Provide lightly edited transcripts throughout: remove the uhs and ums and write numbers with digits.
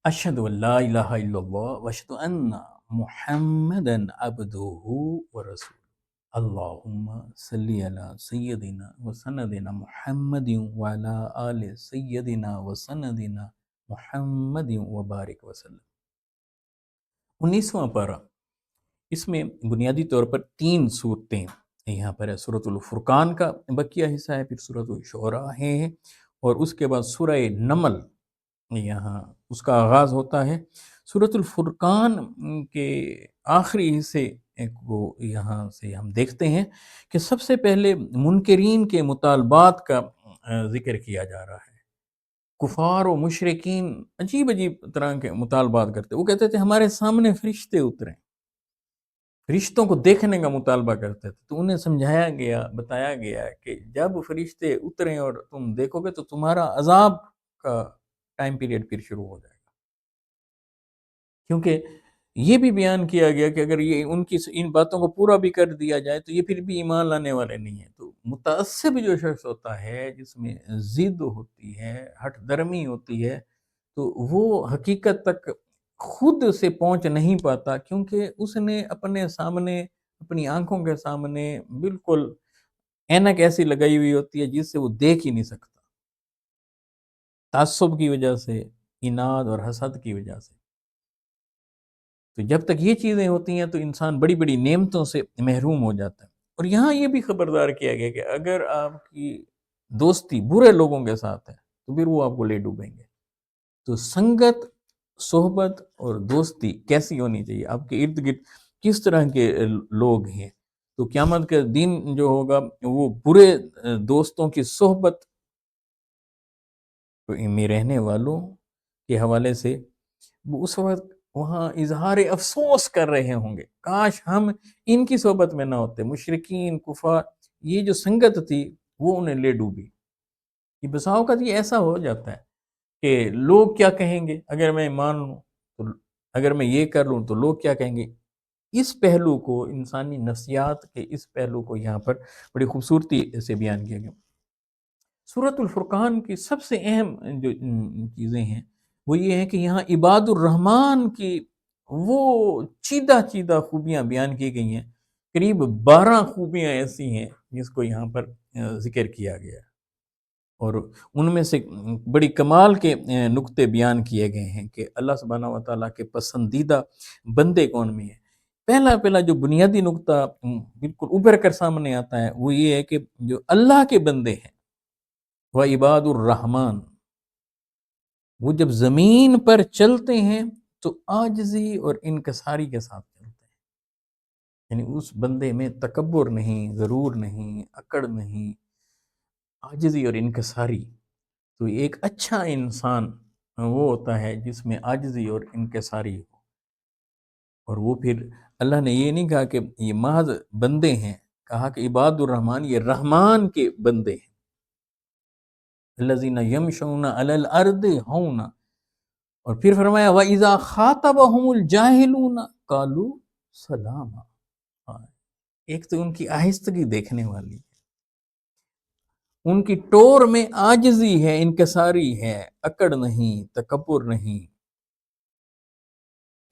اشہد ان لا الہ الا اللہ واشہد ان محمدن عبدہ ورسولہ اللہم صلی علی سیدنا وسندنا محمد وعلی آل سیدنا وسندنا محمد وبارک وسلم۔ 19واں پارہ، اس میں بنیادی طور پر 3 صورتیں یہاں پر ہے۔ سورۃ الفرقان کا بقیہ حصہ ہے، پھر سورۃ الشعراء ہے، اور اس کے بعد سورہ نمل یہاں اس کا آغاز ہوتا ہے۔ سورۃ الفرقان کے آخری حصے کو یہاں سے ہم دیکھتے ہیں کہ سب سے پہلے منکرین کے مطالبات کا ذکر کیا جا رہا ہے۔ کفار و مشرکین عجیب عجیب طرح کے مطالبات کرتے، وہ کہتے تھے ہمارے سامنے فرشتے اتریں، فرشتوں کو دیکھنے کا مطالبہ کرتے تھے، تو انہیں سمجھایا گیا، بتایا گیا کہ جب فرشتے اتریں اور تم دیکھو گے تو تمہارا عذاب کا ٹائم پیریڈ پھر شروع ہو جائے گا، کیونکہ یہ بھی بیان کیا گیا کہ اگر یہ ان باتوں کو پورا بھی کر دیا جائے تو یہ پھر بھی ایمان لانے والے نہیں ہیں۔ تو متعصب جو شخص ہوتا ہے، جس میں ضد ہوتی ہے، ہٹ درمی ہوتی ہے، تو وہ حقیقت تک خود سے پہنچ نہیں پاتا، کیونکہ اس نے اپنے سامنے، اپنی آنکھوں کے سامنے بالکل اینک ایسی لگائی ہوئی ہوتی ہے جس سے وہ دیکھ ہی نہیں سکتا، تعصب کی وجہ سے، اناد اور حسد کی وجہ سے۔ تو جب تک یہ چیزیں ہوتی ہیں تو انسان بڑی بڑی نعمتوں سے محروم ہو جاتا ہے۔ اور یہاں یہ بھی خبردار کیا گیا کہ اگر آپ کی دوستی برے لوگوں کے ساتھ ہے تو پھر وہ آپ کو لے ڈوبیں گے۔ تو سنگت، صحبت اور دوستی کیسی ہونی چاہیے، آپ کے ارد گرد کس طرح کے لوگ ہیں، تو قیامت کے دن جو ہوگا وہ برے دوستوں کی صحبت میں رہنے والوں کے حوالے سے وہ اس وقت وہاں اظہار افسوس کر رہے ہوں گے، کاش ہم ان کی صحبت میں نہ ہوتے۔ مشرکین، کفار، یہ جو سنگت تھی وہ انہیں لے ڈوبی۔ یہ بسا اوقات یہ ایسا ہو جاتا ہے کہ لوگ کیا کہیں گے اگر میں مان لوں، تو اگر میں یہ کر لوں تو لوگ کیا کہیں گے۔ اس پہلو کو، انسانی نفسیات کے اس پہلو کو یہاں پر بڑی خوبصورتی سے بیان کیا گیا۔ سورۃ الفرقان کی سب سے اہم جو چیزیں ہیں وہ یہ ہے کہ یہاں عباد الرحمن کی وہ چیدہ چیدہ خوبیاں بیان کی گئی ہیں۔ قریب 12 خوبیاں ایسی ہیں جس کو یہاں پر ذکر کیا گیا ہے، اور ان میں سے بڑی کمال کے نقطے بیان کیے گئے ہیں کہ اللہ سبحانہ و تعالیٰ کے پسندیدہ بندے کون میں ہیں۔ پہلا جو بنیادی نقطہ بالکل ابھر کر سامنے آتا ہے وہ یہ ہے کہ جو اللہ کے بندے ہیں وہ عباد الرحمن، وہ جب زمین پر چلتے ہیں تو عاجزی اور انکساری کے ساتھ چلتے ہیں، یعنی اس بندے میں تکبر نہیں، غرور نہیں، اکڑ نہیں، عاجزی اور انکساری۔ تو ایک اچھا انسان وہ ہوتا ہے جس میں عاجزی اور انکساری ہو، اور وہ پھر اللہ نے یہ نہیں کہا کہ یہ محض بندے ہیں، کہا کہ عباد الرحمن یہ رحمان کے بندے ہیں۔ الذین یمشون علی الارض ہونا، اور پھر فرمایا وَإِذَا خَاطَبَهُمُ الْجَاهِلُونَ قَالُوا سَلَامًا۔ ایک تو ان کی آہستگی دیکھنے والی ہے، ان کی ٹور میں عاجزی ہے، انکساری ہے، اکڑ نہیں، تکبر نہیں،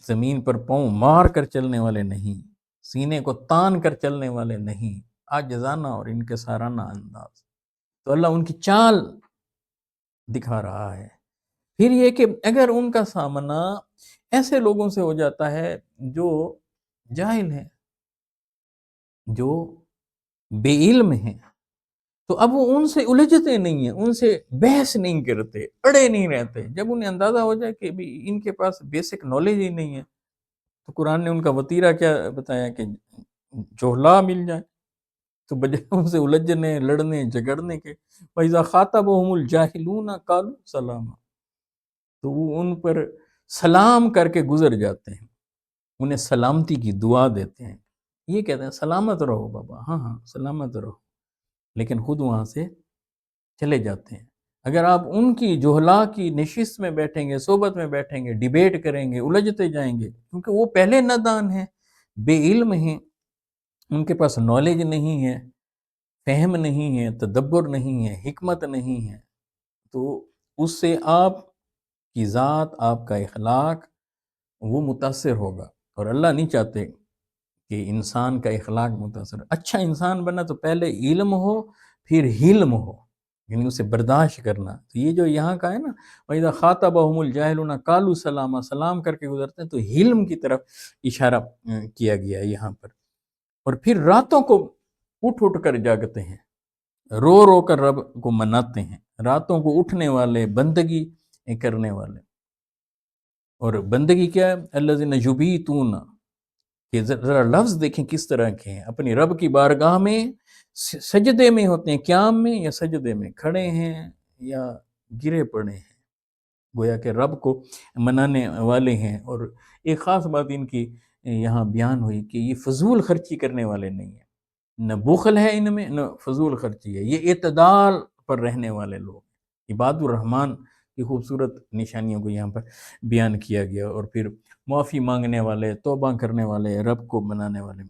زمین پر پاؤں مار کر چلنے والے نہیں، سینے کو تان کر چلنے والے نہیں، عاجزانہ اور انکسارانہ انداز۔ تو اللہ ان کی چال دکھا رہا ہے۔ پھر یہ کہ اگر ان کا سامنا ایسے لوگوں سے ہو جاتا ہے جو جاہل ہیں، جو بے علم ہیں، تو اب وہ ان سے الجھتے نہیں ہیں، ان سے بحث نہیں کرتے، اڑے نہیں رہتے۔ جب انہیں اندازہ ہو جائے کہ بھی ان کے پاس بیسک نالج ہی نہیں ہے، تو قرآن نے ان کا وتیرہ کیا بتایا کہ جوہلا مل جائے، تو بجائے ان سے الجھنے، لڑنے، جھگڑنے کے وَإِذَا خَاطَبَهُمُ الْجَاهِلُونَ قَالُوا سَلَامًا، تو وہ ان پر سلام کر کے گزر جاتے ہیں، انہیں سلامتی کی دعا دیتے ہیں، یہ کہتے ہیں سلامت رہو بابا، ہاں ہاں سلامت رہو، لیکن خود وہاں سے چلے جاتے ہیں۔ اگر آپ ان کی جوہلا کی نشست میں بیٹھیں گے، صحبت میں بیٹھیں گے، ڈیبیٹ کریں گے، الجھتے جائیں گے، کیونکہ وہ پہلے نادان ہیں، بے علم ہیں، ان کے پاس نالج نہیں ہے، فہم نہیں ہے، تدبر نہیں ہے، حکمت نہیں ہے، تو اس سے آپ کی ذات، آپ کا اخلاق وہ متاثر ہوگا، اور اللہ نہیں چاہتے کہ انسان کا اخلاق متاثر۔ اچھا انسان بننا تو پہلے علم ہو، پھر حلم ہو، یعنی اسے برداشت کرنا۔ تو یہ جو یہاں کا ہے نا، وَإِذَا خَاطَبَهُمُ الْجَاهِلُونَ قَالُوا سَلَامًا، سلام کر کے گزرتے ہیں، تو حلم کی طرف اشارہ کیا گیا ہے یہاں پر۔ اور پھر راتوں کو اٹھ اٹھ کر جاگتے ہیں، رو رو کر رب کو مناتے ہیں، راتوں کو اٹھنے والے، بندگی کرنے والے۔ اور بندگی کیا ہے؟ الذین یبیتون، کہ ذرا لفظ دیکھیں کس طرح کے ہیں، اپنی رب کی بارگاہ میں سجدے میں ہوتے ہیں، قیام میں یا سجدے میں، کھڑے ہیں یا گرے پڑے ہیں، گویا کہ رب کو منانے والے ہیں۔ اور ایک خاص بات ان کی یہاں بیان ہوئی کہ یہ فضول خرچی کرنے والے نہیں ہیں، نہ بخل ہے ان میں، نہ فضول خرچی ہے، یہ اعتدال پر رہنے والے لوگ، عباد الرحمن کی خوبصورت نشانیوں کو یہاں پر بیان کیا گیا۔ اور پھر معافی مانگنے والے، توبہ کرنے والے، رب کو منانے والے۔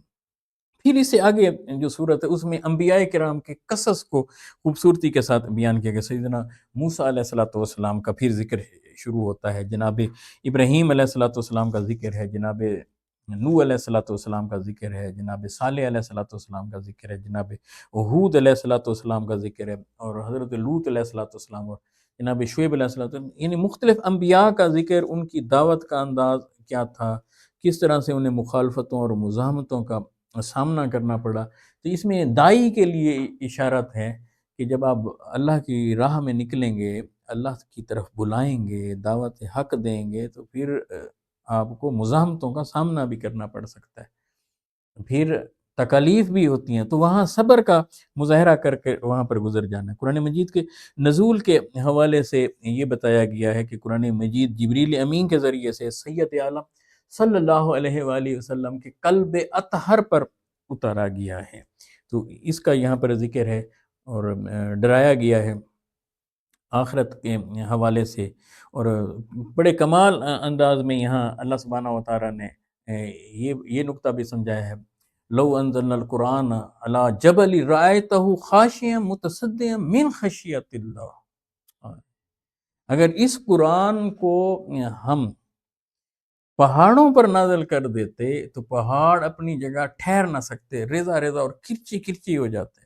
پھر اس سے آگے جو صورت ہے اس میں انبیاء کرام کے قصص کو خوبصورتی کے ساتھ بیان کیا گیا۔ سیدنا موسیٰ علیہ السلام کا پھر ذکر شروع ہوتا ہے، جناب ابراہیم علیہ السلام کا ذکر ہے، جناب نوح علیہ السلام کا ذکر ہے، جناب صالح علیہ السلام کا ذکر ہے، جناب ہود علیہ السلام کا ذکر ہے، اور حضرت لوط علیہ السلام اور جناب شعیب علیہ السلام، یعنی مختلف انبیاء کا ذکر، ان کی دعوت کا انداز کیا تھا، کس طرح سے انہیں مخالفتوں اور مزاحمتوں کا سامنا کرنا پڑا۔ تو اس میں دائی کے لیے اشارت ہے کہ جب آپ اللہ کی راہ میں نکلیں گے، اللہ کی طرف بلائیں گے، دعوت حق دیں گے، تو پھر آپ کو مزاحمتوں کا سامنا بھی کرنا پڑ سکتا ہے، پھر تکالیف بھی ہوتی ہیں، تو وہاں صبر کا مظاہرہ کر کے وہاں پر گزر جانا ہے۔ قرآن مجید کے نزول کے حوالے سے یہ بتایا گیا ہے کہ قرآن مجید جبریل امین کے ذریعے سے سید عالم صلی اللہ علیہ وآلہ وسلم کے قلب اطہر پر اتارا گیا ہے، تو اس کا یہاں پر ذکر ہے، اور ڈرایا گیا ہے آخرت کے حوالے سے۔ اور بڑے کمال انداز میں یہاں اللہ سبحانہ و تعالیٰ نے یہ نقطہ بھی سمجھایا ہے، لو انزلنا القرآن علی جبل رأیتہ خاشعا متصدعا من خشیۃ اللہ، اگر اس قرآن کو ہم پہاڑوں پر نازل کر دیتے تو پہاڑ اپنی جگہ ٹھہر نہ سکتے، ریزہ ریزہ اور کرچی کرچی ہو جاتے۔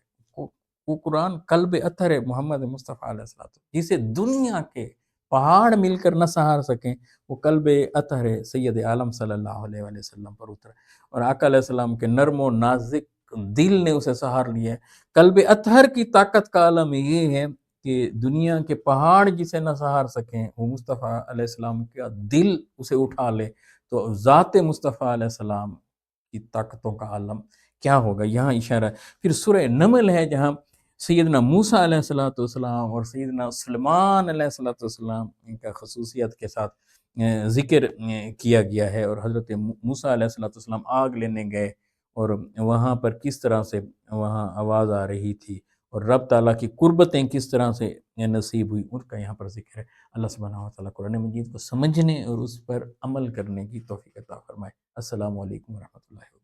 وہ قرآن قلب اطہر ہے محمد مصطفیٰ علیہ السلام، جسے دنیا کے پہاڑ مل کر نہ سہار سکیں، وہ قلب اطہر ہے سید عالم صلی اللہ علیہ وآلہ وسلم پر اترا، اور آقا علیہ السلام کے نرم و نازک دل نے اسے سہار لیا ہے۔ قلب اطہر کی طاقت کا عالم یہ ہے کہ دنیا کے پہاڑ جسے نہ سہار سکیں، وہ مصطفیٰ علیہ السلام کا دل اسے اٹھا لے، تو ذات مصطفیٰ علیہ السلام کی طاقتوں کا عالم کیا ہوگا، یہاں اشارہ ہے۔ پھر سورہ نمل ہے جہاں سیدنا موسیٰ علیہ السلام اور سیدنا سلیمان علیہ السلام ان کا خصوصیت کے ساتھ ذکر کیا گیا ہے، اور حضرت موسیٰ علیہ السلام آگ لینے گئے، اور وہاں پر کس طرح سے وہاں آواز آ رہی تھی، اور رب تعالیٰ کی قربتیں کس طرح سے نصیب ہوئی، ان کا یہاں پر ذکر ہے۔ اللہ سبحانہ و تعالیٰ قرآن مجید کو سمجھنے اور اس پر عمل کرنے کی توفیق عطا فرمائے۔ السلام علیکم ورحمۃ اللہ وبرکاتہ۔